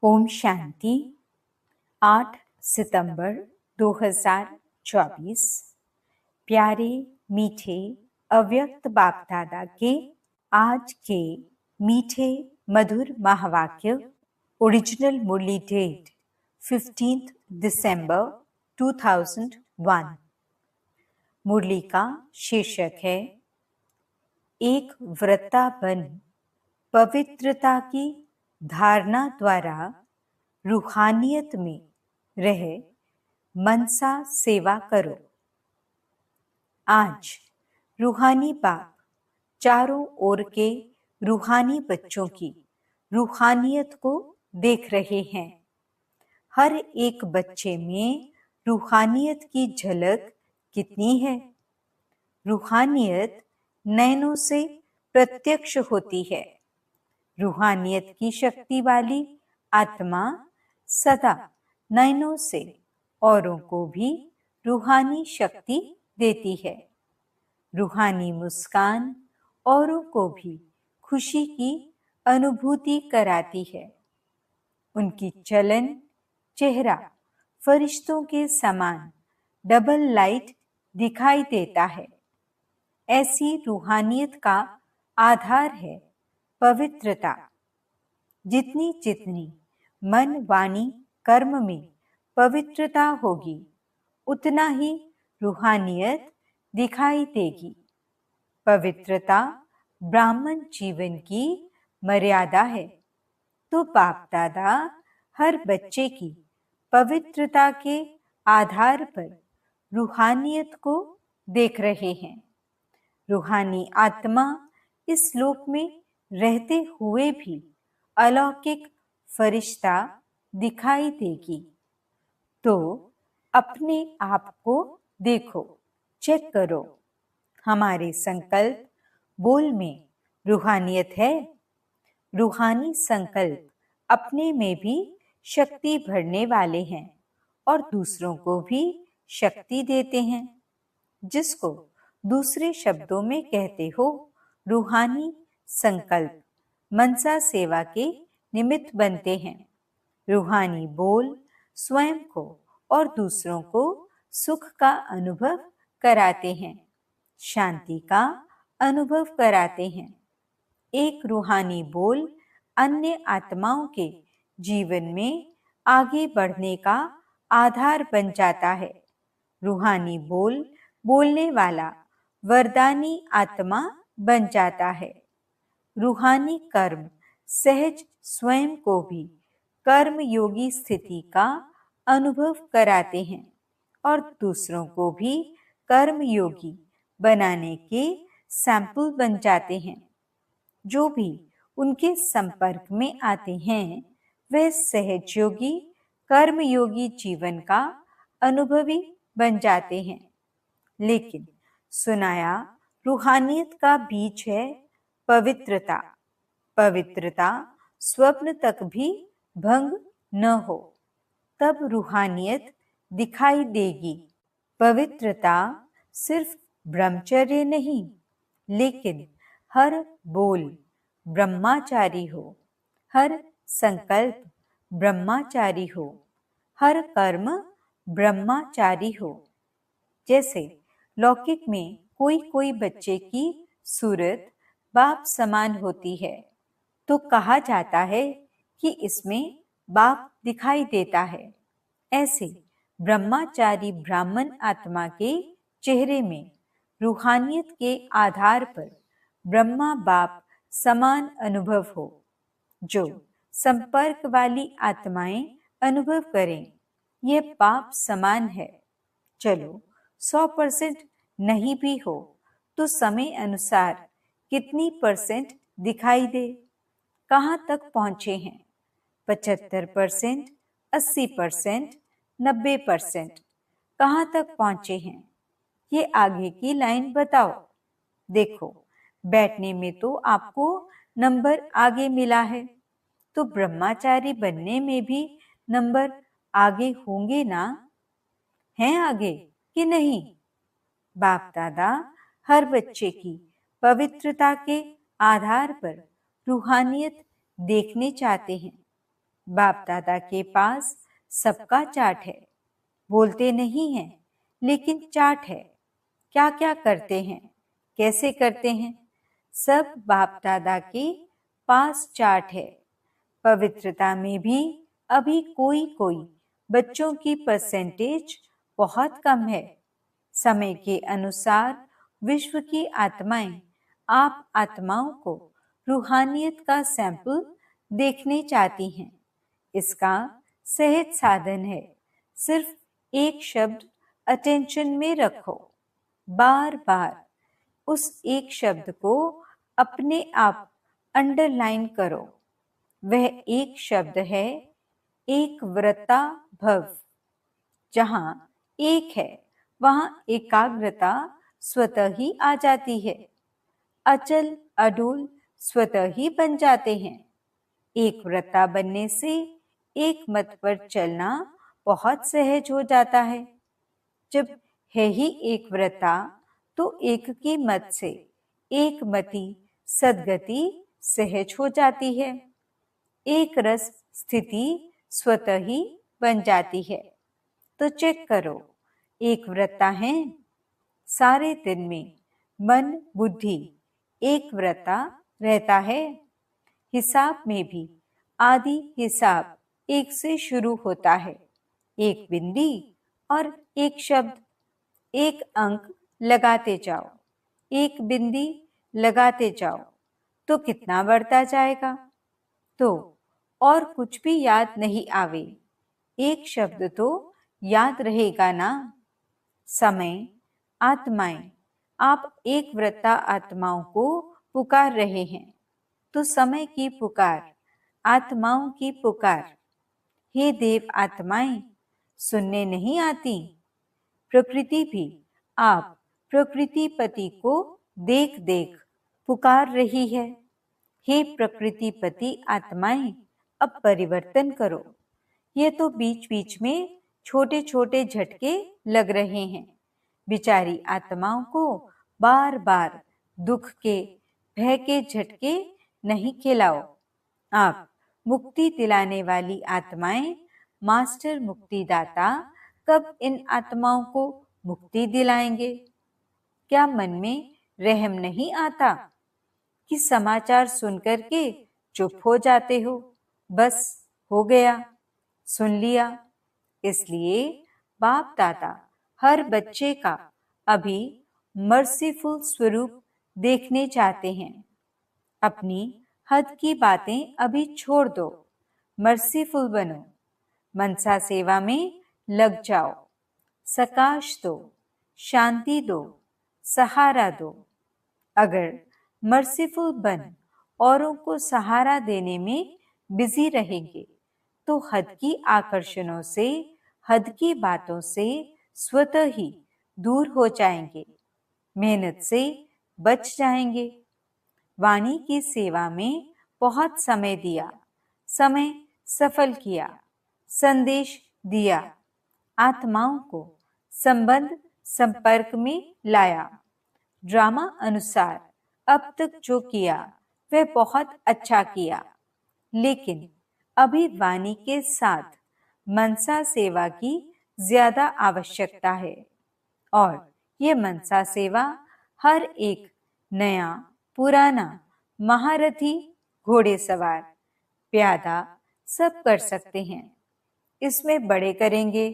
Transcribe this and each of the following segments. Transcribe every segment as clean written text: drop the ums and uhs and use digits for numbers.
ओम शांति। 8 सितंबर 2024। प्यारे मीठे अव्यक्त बाप दादा के आज के मीठे मधुर महावाक्य। ओरिजिनल मुरली डेट 15 दिसंबर 2001। मुरली का शीर्षक है एक व्रता बन पवित्रता की धारणा द्वारा रूहानियत में रह मनसा सेवा करो। आज रूहानी बाप चारों ओर के रूहानी बच्चों की रूहानियत को देख रहे हैं। हर एक बच्चे में रूहानियत की झलक कितनी है। रूहानियत नैनों से प्रत्यक्ष होती है। रूहानियत की शक्ति वाली आत्मा सदा नैनों से औरों को भी रूहानी शक्ति देती है। रूहानी मुस्कान औरों को भी खुशी की अनुभूति कराती है। उनकी चलन चेहरा फरिश्तों के समान डबल लाइट दिखाई देता है। ऐसी रूहानियत का आधार है पवित्रता। जितनी जितनी मन वाणी कर्म में पवित्रता होगी उतना ही रूहानियत दिखाई देगी। पवित्रता ब्राह्मण जीवन की मर्यादा है, तो बाप दादा हर बच्चे की पवित्रता के आधार पर रूहानियत को देख रहे हैं। रूहानी आत्मा इस लोक में रहते हुए भी अलौकिक फरिश्ता दिखाई देगी। तो अपने आप को देखो, चेक करो। हमारे संकल्प बोल में रूहानियत है। रूहानी संकल्प अपने में भी शक्ति भरने वाले हैं और दूसरों को भी शक्ति देते हैं। जिसको दूसरे शब्दों में कहते हो रूहानी संकल्प मनसा सेवा के निमित्त बनते हैं। रूहानी बोल स्वयं को और दूसरों को सुख का अनुभव कराते हैं, शांति का अनुभव कराते हैं। एक रूहानी बोल अन्य आत्माओं के जीवन में आगे बढ़ने का आधार बन जाता है। रूहानी बोल बोलने वाला वरदानी आत्मा बन जाता है। रूहानी कर्म सहज स्वयं को भी कर्म योगी स्थिति का अनुभव कराते हैं और दूसरों को भी कर्म योगी बनाने के सैंपल बन जाते हैं। जो भी उनके संपर्क में आते हैं वे सहज योगी कर्म योगी जीवन का अनुभवी बन जाते हैं। लेकिन सुनाया रूहानियत का बीज है पवित्रता। पवित्रता स्वप्न तक भी भंग न हो, तब रूहानियत दिखाई देगी। पवित्रता सिर्फ ब्रह्मचर्य नहीं, लेकिन हर बोल ब्रह्माचारी हो, हर संकल्प ब्रह्माचारी हो, हर कर्म ब्रह्माचारी हो। जैसे लौकिक में कोई कोई बच्चे की सूरत बाप समान होती है, तो कहा जाता है कि इसमें बाप दिखाई देता है। ऐसे ब्रह्माचारी ब्राह्मण आत्मा के चेहरे में रूहानियत के आधार पर ब्रह्मा बाप समान अनुभव हो। जो संपर्क वाली आत्माएं अनुभव करें, यह बाप समान है। चलो 100% नहीं भी हो तो समय अनुसार कितनी परसेंट दिखाई दे। कहाँ तक पहुंचे हैं? 75%, 80%, 90%। कहाँ तक पहुंचे हैं? ये आगे की लाइन बताओ। देखो, बैठने में तो आपको नंबर आगे मिला है, तो ब्रह्माचारी बनने में भी नंबर आगे होंगे ना? हैं आगे कि नहीं? बाप दादा हर बच्चे की पवित्रता के आधार पर रूहानियत देखने चाहते हैं। बाप दादा के पास सबका चार्ट है, बोलते नहीं हैं लेकिन चार्ट है। क्या क्या करते हैं, कैसे करते हैं, सब बाप दादा के पास चार्ट है। पवित्रता में भी अभी कोई कोई बच्चों की परसेंटेज बहुत कम है। समय के अनुसार विश्व की आत्माएं आप आत्माओं को रूहानियत का सैंपल देखने चाहती हैं। इसका सहज साधन है, सिर्फ एक शब्द अटेंशन में रखो, बार बार उस एक शब्द को अपने आप अंडरलाइन करो। वह एक शब्द है एक व्रता भव। जहां एक है वहां एकाग्रता स्वतः ही आ जाती है, अचल अडोल स्वतः ही बन जाते हैं। एक व्रता बनने से एक मत पर चलना बहुत सहज हो जाता है। जब है ही एक व्रता तो एक की मत से एक मति सद्गति सहज हो जाती है। एक रस स्थिति स्वतः ही बन जाती है। तो चेक करो, एक व्रता है। सारे दिन में मन बुद्धि एक व्रता रहता है। हिसाब में भी आदि हिसाब एक से शुरू होता है। एक बिंदी और एक शब्द, एक अंक लगाते जाओ, एक बिंदी लगाते जाओ तो कितना बढ़ता जाएगा। तो और कुछ भी याद नहीं आवे, एक शब्द तो याद रहेगा ना। समय, आत्माएं, आप एक व्रता आत्माओं को पुकार रहे हैं तो समय की पुकार, आत्माओं की पुकार, हे देव आत्माएं, सुनने नहीं आती। प्रकृति भी आप प्रकृति पति को देख देख पुकार रही है। हे प्रकृति पति आत्माएं, अब परिवर्तन करो। ये तो बीच बीच में छोटे छोटे झटके लग रहे हैं। बिचारी आत्माओं को बार बार दुख के भय के झटके नहीं खिलाओ। आप मुक्ति दिलाने वाली आत्माएं, मास्टर मुक्तिदाता कब इन आत्माओं को मुक्ति दिलाएंगे? क्या मन में रहम नहीं आता कि समाचार सुनकर के चुप हो जाते हो? बस हो गया, सुन लिया। इसलिए बाप दादा हर बच्चे का अभी मर्सीफुल स्वरूप देखने चाहते हैं। अपनी हद की बातें अभी छोड़ दो, मर्सीफुल बनो। मनसा सेवा में लग जाओ, सकाश दो, शांति दो, सहारा दो। अगर मर्सीफुल बन औरों को सहारा देने में बिजी रहेंगे तो हद की आकर्षणों से, हद की बातों से स्वतः ही दूर हो जाएंगे, मेहनत से बच जाएंगे। वाणी की सेवा में बहुत समय दिया, समय सफल किया, संदेश दिया, आत्माओं को संबंध संपर्क में लाया। ड्रामा अनुसार अब तक जो किया वह बहुत अच्छा किया, लेकिन अभी वाणी के साथ मनसा सेवा की ज्यादा आवश्यकता है। और ये मनसा सेवा हर एक नया पुराना महारथी, घोड़ेसवार, प्यादा सब कर सकते हैं। इसमें बड़े करेंगे,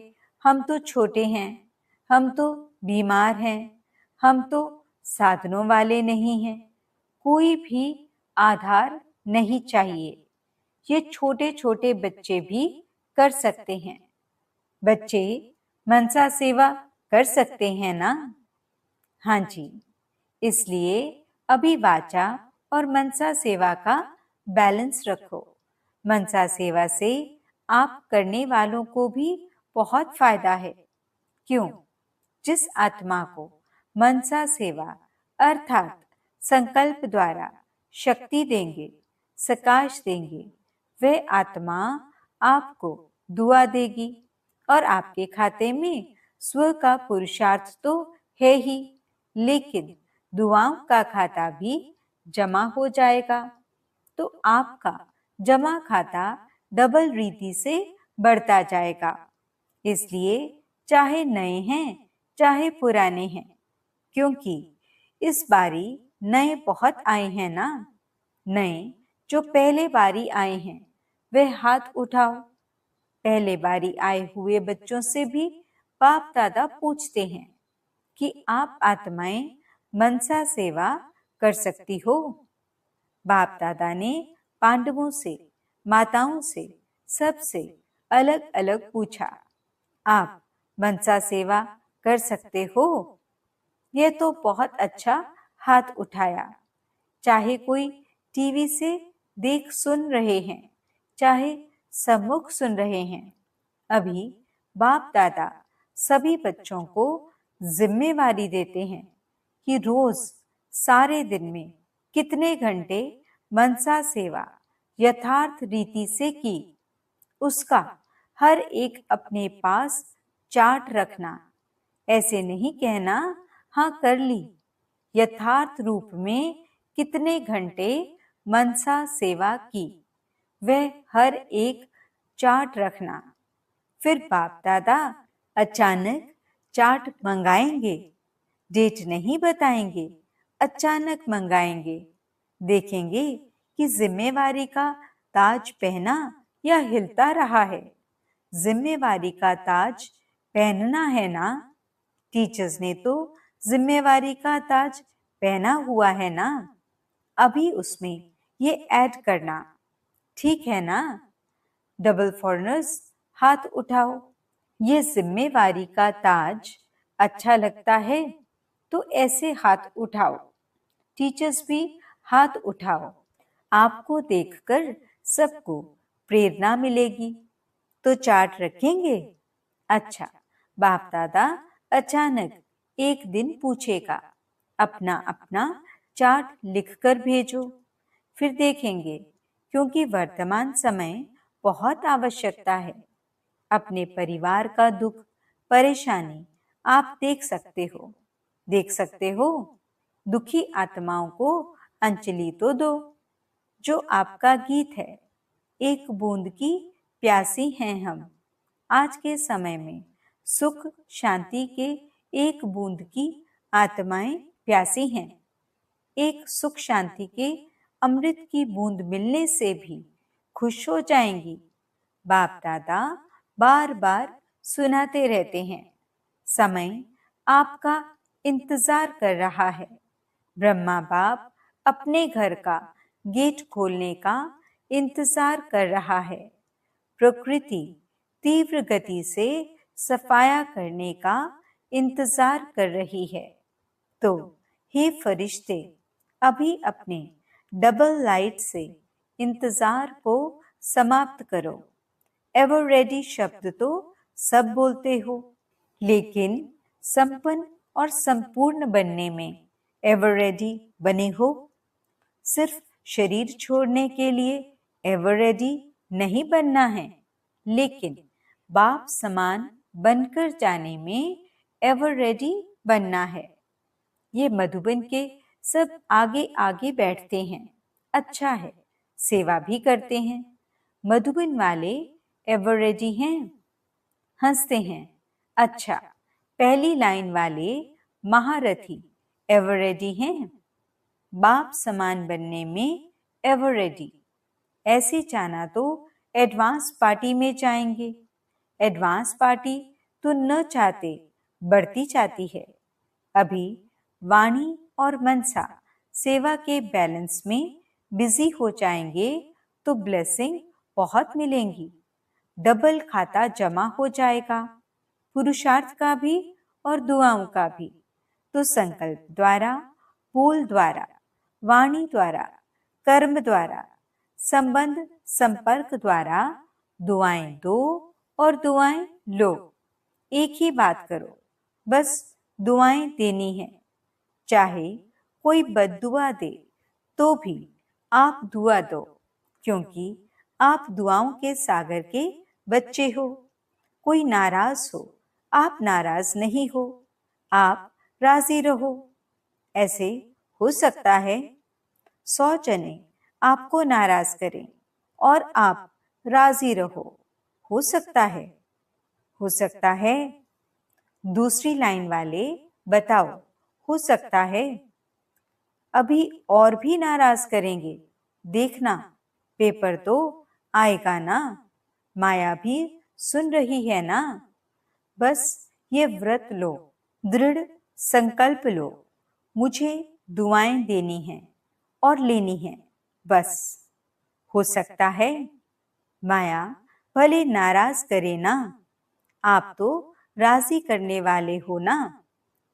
हम तो छोटे हैं, हम तो बीमार हैं, हम तो साधनों वाले नहीं हैं, कोई भी आधार नहीं चाहिए। ये छोटे छोटे बच्चे भी कर सकते हैं। बच्चे मनसा सेवा कर सकते हैं ना? हाँ जी। इसलिए अभी वाचा और मनसा सेवा का बैलेंस रखो। मनसा सेवा से आप करने वालों को भी बहुत फायदा है। क्यों? जिस आत्मा को मनसा सेवा अर्थात संकल्प द्वारा शक्ति देंगे, सकाश देंगे, वह आत्मा आपको दुआ देगी और आपके खाते में स्व का पुरुषार्थ तो है ही, लेकिन दुआओं का खाता भी जमा हो जाएगा। तो आपका जमा खाता डबल रीति से बढ़ता जाएगा। इसलिए चाहे नए हैं चाहे पुराने हैं, क्योंकि इस बारी नए बहुत आए हैं ना। नए जो पहले बारी आए हैं वे हाथ उठाओ। पहले बारी आए हुए बच्चों से भी बाप दादा पूछते हैं कि आप आत्माएं मनसा सेवा कर सकती हो। बाप दादा ने पांडवों से, माताओं से, सबसे अलग अलग पूछा, आप मनसा सेवा कर सकते हो? यह तो बहुत अच्छा हाथ उठाया। चाहे कोई टीवी से देख सुन रहे हैं, चाहे सम्मुख सुन रहे हैं, अभी बाप दादा सभी बच्चों को जिम्मेवारी देते हैं कि रोज सारे दिन में कितने घंटे मनसा सेवा यथार्थ रीति से की, उसका हर एक अपने पास चार्ट रखना। ऐसे नहीं कहना हाँ कर ली। यथार्थ रूप में कितने घंटे मनसा सेवा की, वह हर एक चार्ट रखना। फिर बाप दादा अचानक चार्ट मंगाएंगे, डेट नहीं बताएंगे, अचानक मंगाएंगे। देखेंगे कि जिम्मेवारी का ताज पहना या हिलता रहा है। जिम्मेवारी का ताज पहनना है ना। टीचर्स ने तो जिम्मेवारी का ताज पहना हुआ है ना। अभी उसमें ये ऐड करना, ठीक है ना। डबल फॉरनर्स हाथ उठाओ। ये जिम्मेवारी का ताज अच्छा लगता है तो ऐसे हाथ उठाओ। टीचर्स भी हाथ उठाओ। आपको देखकर सबको प्रेरणा मिलेगी। तो चार्ट रखेंगे। अच्छा, बाप दादा अचानक एक दिन पूछेगा, अपना अपना चार्ट लिखकर भेजो। फिर देखेंगे, क्योंकि वर्तमान समय बहुत आवश्यकता है। अपने परिवार का दुख, परेशानी आप देख सकते हो। देख सकते हो। दुखी आत्माओं को अंजलि तो दो, जो आपका गीत है। एक बूंद की प्यासी हैं हम। आज के समय में सुख शांति के एक बूंद की आत्माएं प्यासी हैं। एक सुख शांति के अमृत की बूंद मिलने से भी खुश हो जाएंगी। बाप दादा बार बार सुनाते रहते हैं, समय आपका इंतजार कर रहा है। ब्रह्मा बाप अपने घर का गेट खोलने का इंतजार कर रहा है। प्रकृति तीव्र गति से सफाया करने का इंतजार कर रही है। तो हे फरिश्ते, अभी अपने डबल लाइट से इंतजार को समाप्त करो। एवर रेडी शब्द तो सब बोलते हो, लेकिन संपन्न और संपूर्ण बनने में एवर रेडी बने हो? सिर्फ शरीर छोड़ने के लिए एवर रेडी नहीं बनना है, लेकिन बाप समान बनकर जाने में एवर रेडी बनना है। ये मधुबन के सब आगे आगे बैठते हैं। अच्छा है, सेवा भी करते हैं। मधुबन वाले एवर रेडी हैं? हंसते हैं। अच्छा, पहली लाइन वाले महारथी एवर रेडी हैं? बाप समान बनने में एवर रेडी। ऐसे जाना तो एडवांस पार्टी में जाएंगे। एडवांस पार्टी तो न चाहते बढ़ती जाती है। अभी वाणी और मनसा सेवा के बैलेंस में बिजी हो जाएंगे तो ब्लेसिंग बहुत मिलेंगी। डबल खाता जमा हो जाएगा, पुरुषार्थ का भी और दुआओं का भी। तो संकल्प द्वारा, बोल द्वारा, वाणी द्वारा, कर्म द्वारा, संबंध संपर्क द्वारा दुआएं दो और दुआएं लो। एक ही बात करो, बस दुआएं देनी है। चाहे कोई बद्दुआ दे तो भी आप दुआ दो, क्योंकि आप दुआओं के सागर के बच्चे हो। कोई नाराज हो, आप नाराज नहीं हो, आप राजी रहो। ऐसे हो सकता है 100 जने आपको नाराज करें और आप राजी रहो। हो सकता है। हो सकता है। दूसरी लाइन वाले, बताओ, हो सकता है। अभी और भी नाराज करेंगे, देखना, पेपर तो आएगा ना। माया भी सुन रही है ना। बस ये व्रत लो, दृढ़ संकल्प लो, मुझे दुआएं देनी हैं और लेनी हैं, बस। हो सकता है। माया भले नाराज करे ना, आप तो राजी करने वाले हो ना।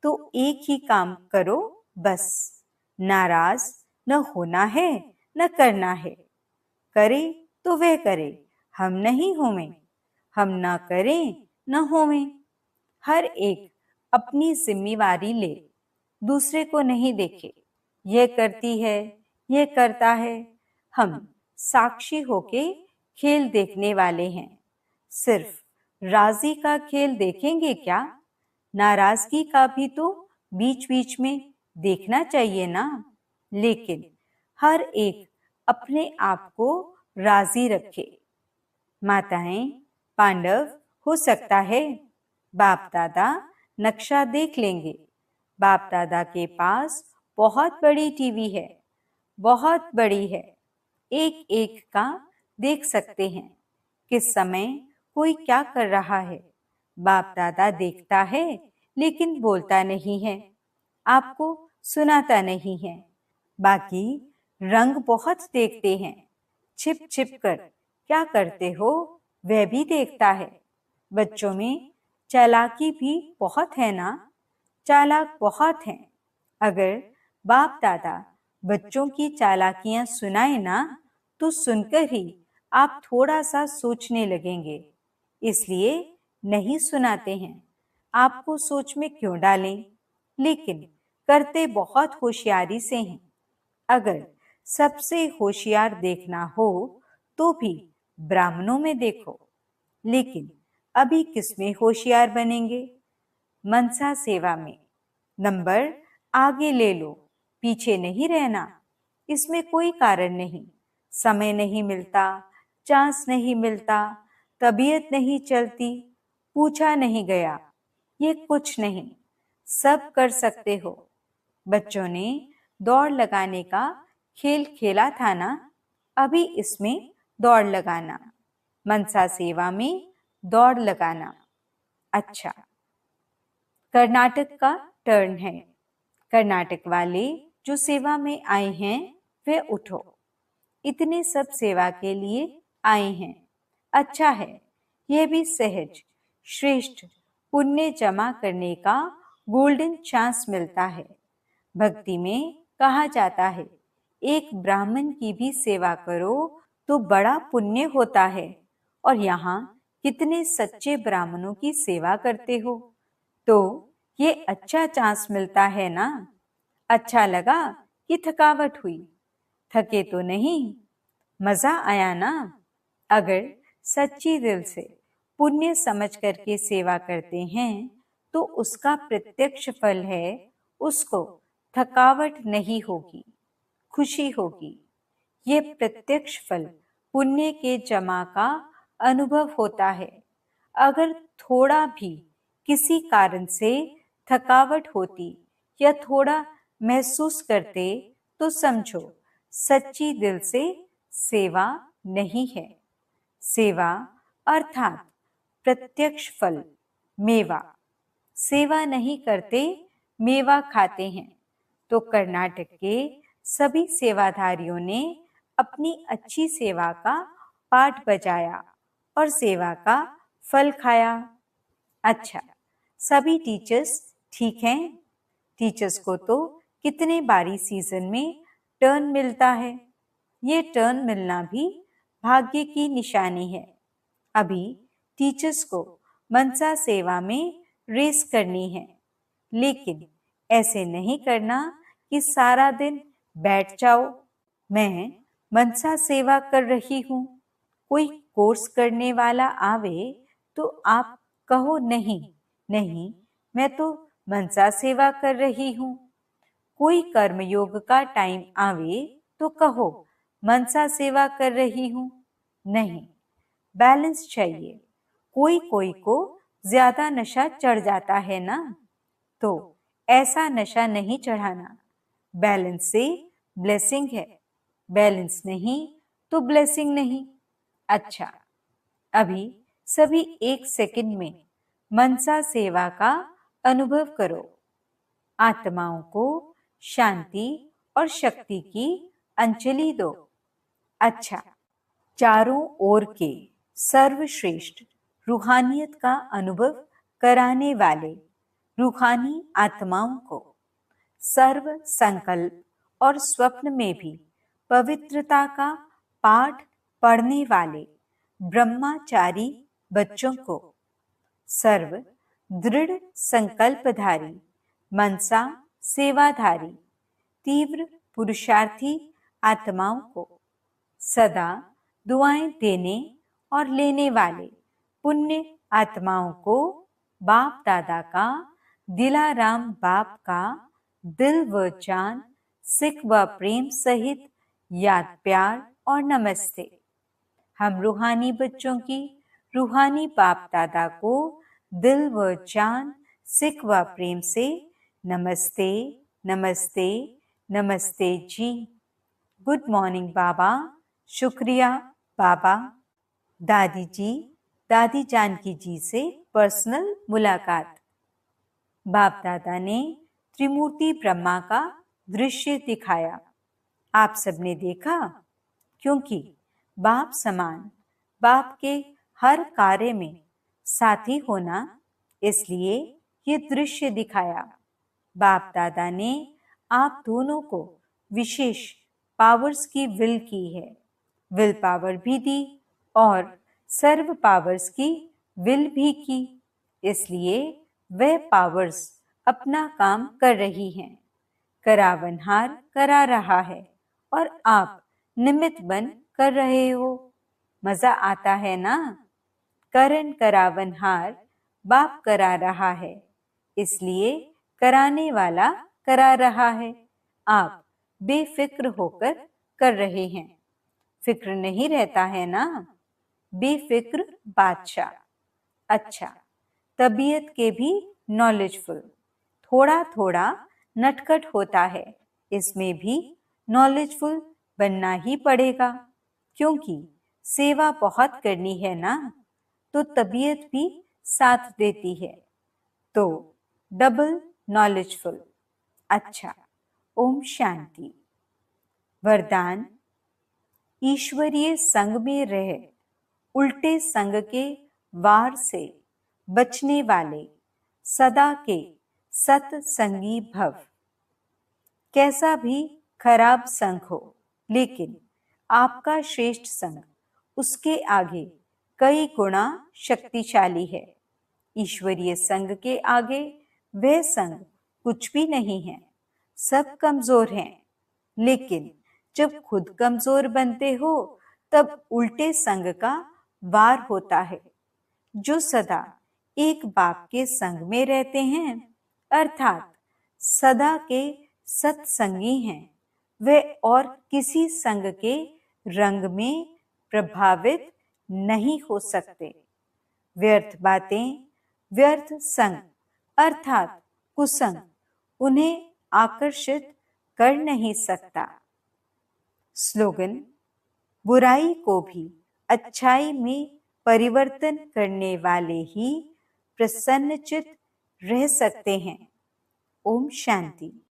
तो एक ही काम करो, बस। नाराज न होना है, न करना है। करे तो वह करे, हम नहीं होवें। हम ना करें, न होवें। हर एक अपनी जिम्मेवारी ले, दूसरे को नहीं देखे। यह करती है, यह करता है। हम साक्षी होके खेल देखने वाले हैं। सिर्फ राजी का खेल देखेंगे क्या? नाराजगी का भी तो बीच बीच में देखना चाहिए ना। लेकिन हर एक अपने आप को राजी रखे। माताएं, पांडव, हो सकता है। बाप दादा नक्शा देख लेंगे। बाप दादा के पास बहुत बड़ी टीवी है, बहुत बड़ी है। एक एक का देख सकते हैं, किस समय कोई क्या कर रहा है। बाप दादा देखता है, लेकिन बोलता नहीं है, आपको सुनाता नहीं है। बाकी रंग बहुत देखते हैं, छिप छिप कर क्या करते हो वह भी देखता है। बच्चों में चालाकी भी बहुत है ना, चालाक बहुत हैं। अगर बाप दादा बच्चों की चालाकियां सुनाए ना, तो सुनकर ही आप थोड़ा सा सोचने लगेंगे। इसलिए नहीं सुनाते हैं। आपको सोच में क्यों डालें? लेकिन करते बहुत होशियारी से हैं। अगर सबसे होशियार देखना हो तो भी ब्राह्मणों में देखो। लेकिन अभी किसमें होशियार बनेंगे? मनसा सेवा में। नंबर आगे ले लो, पीछे नहीं रहना। इसमें कोई कारण नहीं, समय नहीं मिलता, चांस नहीं मिलता, तबीयत नहीं चलती, पूछा नहीं गया, ये कुछ नहीं, सब कर सकते हो। बच्चों ने दौड़ लगाने का खेल खेला था ना, अभी इसमें दौड़ लगाना। मनसा सेवा में दौड़ लगाना। अच्छा, कर्नाटक का टर्न है। कर्नाटक वाले जो सेवा में आए हैं वे उठो। इतने सब सेवा के लिए आए हैं। अच्छा है, यह भी सहज श्रेष्ठ पुण्य जमा करने का गोल्डन चांस मिलता है। भक्ति में कहा जाता है, एक ब्राह्मण की भी सेवा करो तो बड़ा पुण्य होता है। और यहाँ कितने सच्चे ब्राह्मणों की सेवा करते हो, तो ये अच्छा चांस मिलता है ना। अच्छा लगा कि थकावट हुई? थके तो नहीं? मजा आया ना? अगर सच्ची दिल से पुण्य समझ करके सेवा करते हैं तो उसका प्रत्यक्ष फल है, उसको थकावट नहीं होगी, खुशी होगी। ये प्रत्यक्ष फल पुण्य के जमा का अनुभव होता है। अगर थोड़ा भी किसी कारण से थकावट होती या थोड़ा महसूस करते तो समझो सच्ची दिल से सेवा नहीं है। सेवा अर्थात प्रत्यक्ष फल, मेवा। सेवा नहीं करते, मेवा खाते हैं। तो कर्नाटक के सभी सेवाधारियों ने अपनी अच्छी सेवा का पाठ बजाया और सेवा का फल खाया। अच्छा, सभी टीचर्स ठीक हैं? टीचर्स को तो कितने बारी सीजन में टर्न मिलता है। ये टर्न मिलना भी भाग्य की निशानी है। अभी टीचर्स को मनसा सेवा में रेस करनी है। लेकिन ऐसे नहीं करना कि सारा दिन बैठ जाओ। मैं मनसा सेवा कर रही हूँ, कोई कोर्स करने वाला आवे तो आप कहो नहीं, नहीं, मैं तो मनसा सेवा कर रही हूँ। कोई कर्मयोग का टाइम आवे तो कहो मनसा सेवा कर रही हूँ। नहीं, बैलेंस चाहिए। कोई कोई को ज्यादा नशा चढ़ जाता है ना, तो ऐसा नशा नहीं चढ़ाना। बैलेंस से ब्लेसिंग है, बैलेंस नहीं तो ब्लेसिंग नहीं। अच्छा, अभी सभी 1 सेकंड में मनसा सेवा का अनुभव करो। आत्माओं को शांति और शक्ति की अंजलि दो। अच्छा, चारों ओर के सर्वश्रेष्ठ रूहानियत का अनुभव कराने वाले रूहानी आत्माओं को सर्व संकल्प और स्वप्न में भी पवित्रता का पाठ पढ़ने वाले ब्रह्मचारी बच्चों को सर्व दृढ़ संकल्पधारी मनसा सेवाधारी तीव्र पुरुषार्थी आत्माओं को सदा दुआएं देने और लेने वाले पुण्य आत्माओं को बाप दादा का दिलाराम बाप का दिल व जान सिख व प्रेम सहित याद प्यार और नमस्ते। हम रूहानी बच्चों की रूहानी बाप दादा को दिल व जान सिख व प्रेम से नमस्ते नमस्ते नमस्ते जी। गुड मॉर्निंग बाबा, शुक्रिया बाबा। दादी जी, दादी जानकी जी से पर्सनल मुलाकात। बाप दादा ने त्रिमूर्ति ब्रह्मा का दृश्य दिखाया। आप सबने देखा? क्योंकि बाप समान, बाप के हर कार्य में साथी होना, इसलिए ये दृश्य दिखाया। बाप दादा ने आप दोनों को विशेष पावर्स की विल की है, विल पावर भी दी और सर्व पावर्स की विल भी की। इसलिए वह पावर्स अपना काम कर रही हैं। करावनहार करा रहा है और आप निमित्त बन कर रहे हो। मजा आता है ना? करण करावनहार बाप करा रहा है, इसलिए कराने वाला करा रहा है। आप बेफिक्र होकर कर रहे हैं। फिक्र नहीं रहता है ना? बेफिक्र बादशाह। अच्छा, तबीयत के भी नॉलेजफुल, थोड़ा थोड़ा नटखट होता है, इसमें भी नॉलेजफुल बनना ही पड़ेगा, क्योंकि सेवा बहुत करनी है ना, तो तबीयत भी साथ देती है, तो डबल नॉलेजफुल। अच्छा, ओम शांति। वरदान: ईश्वरीय संग में रह उल्टे संग के वार से बचने वाले सदा के सत्संगी भव। कैसा भी खराब संग हो, लेकिन आपका श्रेष्ठ संग उसके आगे कई गुना शक्तिशाली है। ईश्वरीय संग के आगे वह संग कुछ भी नहीं है। सब कमजोर हैं, लेकिन जब खुद कमजोर बनते हो तब उल्टे संग का वार होता है। जो सदा एक बाप के संग में रहते हैं, अर्थात सदा के सत्संगी हैं, वे और किसी संग के रंग में प्रभावित नहीं हो सकते। व्यर्थ बातें, व्यर्थ संग अर्थात कुसंग उन्हें आकर्षित कर नहीं सकता। स्लोगन: बुराई को भी अच्छाई में परिवर्तन करने वाले ही प्रसन्नचित्त रह सकते हैं। ओम शांति।